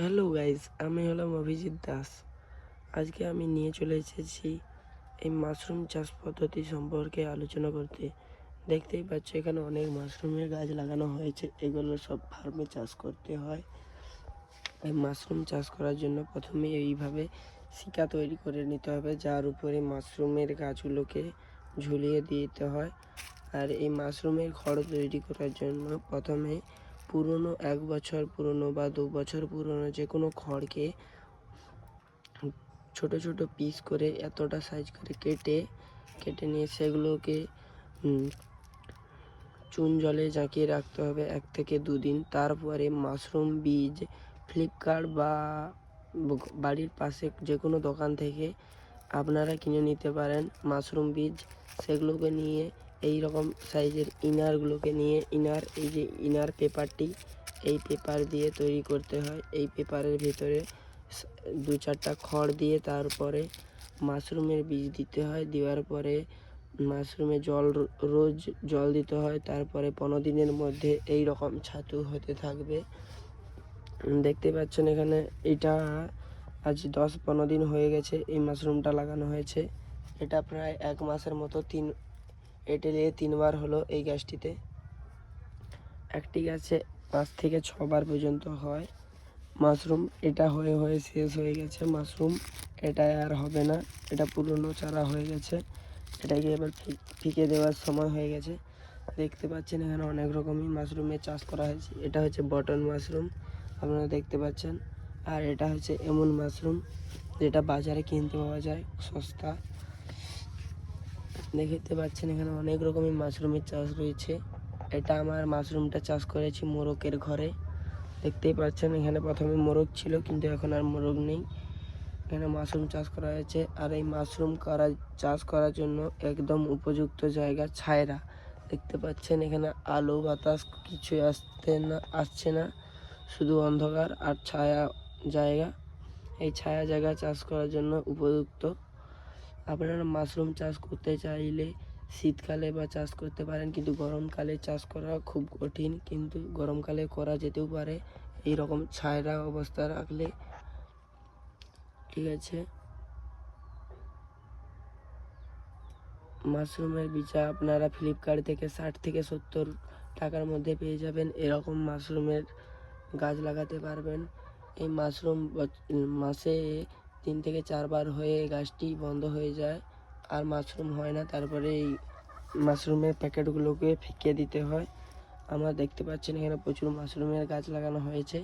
Hello guys, আমি হলাম অভিজিৎ দাস। আজকে আমি নিয়ে চলে এসেছি এই মাশরুম চাষ পদ্ধতি সম্পর্কে আলোচনা করতে। দেখতেই পাচ্ছ এখানে অনেক মাশরুমের গাছ লাগানো হয়েছে। এগুলো সব ফার্মে চাষ করতে হয়। এই মাশরুম চাষ করার জন্য প্রথমে এইভাবে শিকা তৈরি করে নিতে হবে, যার উপরে মাশরুমের গাছগুলোকে ঝুলিয়ে দিতে হয়। আর এই মাশরুমের খড় তৈরি করার জন্য প্রথমে পুরনো 1 বছর পুরনো বা 2 বছর পুরনো যে কোনো খড়কে ছোট ছোট পিস করে এতটা সাইজ করে কেটে নিয়ে সেগুলোকে চুন জলে জাঁকিয়ে রাখতে হবে 1 থেকে 2 দিন। তারপরে মাশরুম বীজ ফ্লিপকার্ট বা বাড়ির পাশে যে কোনো দোকান থেকে আপনারা কিনে নিতে পারেন মাশরুম বীজ। সেগুলোকে নিয়ে এই রকম সাইজের ইনারগুলোকে নিয়ে এই যে ইনার পেপারটি, এই পেপার দিয়ে তৈরি করতে হয়। এই পেপারের ভিতরে 2-4টা খড় দিয়ে তারপরে মাশরুমের বীজ দিতে হয়। দেওয়ার পরে মাশরুমে রোজ জল দিতে হয়। তারপরে 15 দিনের মধ্যে এই রকম ছাতু হতে থাকবে। দেখতে পাচ্ছেন এখানে এটা আজ 10-15 দিন হয়ে গেছে এই মাশরুমটা লাগানো হয়েছে। এটা প্রায় 1 মাসের মতো এটেলে 3 বার হলো এই গাছটিতে। একটি গাছে 5 থেকে 6 বার পর্যন্ত হয় মাশরুম। এটা হয়ে শেষ হয়ে গেছে মাশরুম, এটা আর হবে না, এটা পুরনো চারা হয়ে গেছে। এটাকে এবার ফিকে দেওয়ার সময় হয়ে গেছে। দেখতে পাচ্ছেন এখানে অনেক রকমই মাশরুমের চাষ করা হয়েছে। এটা হচ্ছে বটন মাশরুম, আপনারা দেখতে পাচ্ছেন। আর এটা হচ্ছে এমন মাশরুম যেটা বাজারে কিনতে পাওয়া যায় সস্তা। দেখতে পাচ্ছেন এখানে অনেক রকমের মাশরুমের চাষ রয়েছে। এটা আমার মাশরুমটা চাষ করেছি মোরগের ঘরে। দেখতেই পাচ্ছেন এখানে প্রথমে মোরগ ছিল, কিন্তু এখন আর মোরগ নেই। এখানে মাশরুম চাষ করা হয়েছে। আর এই মাশরুম চাষ করার জন্য একদম উপযুক্ত জায়গা ছায়রা। দেখতে পাচ্ছেন এখানে আলো বাতাস কিছুই আসছে না, শুধু অন্ধকার আর ছায়া জায়গা। এই ছায়া জায়গা চাষ করার জন্য উপযুক্ত। আপনারা মাশরুম চাষ করতে চাইলে শীতকালে বা চাষ করতে পারেন, কিন্তু গরমকালে চাষ করা খুব কঠিন, কিন্তু গরমকালে করা যেতেও পারে এই রকম ছায়া অবস্থা রাখলে। ঠিক আছে, মাশরুমের বীজা আপনারা ফ্লিপকার্ট থেকে 60 থেকে 70 টাকার মধ্যে পেয়ে যাবেন। এরকম মাশরুমের গাছ লাগাতে পারবেন। এই মাশরুম মাসে 3 থেকে 4 বার হয়ে গাছটি বন্ধ হয়ে যায়, আর মাশরুম হয় না। তারপরে এই মাশরুমের প্যাকেটগুলোকে ফেঁকে দিতে হয়। আমরা দেখতে পাচ্ছেন এখানে প্রচুর মাশরুমের গাছ লাগানো হয়েছে।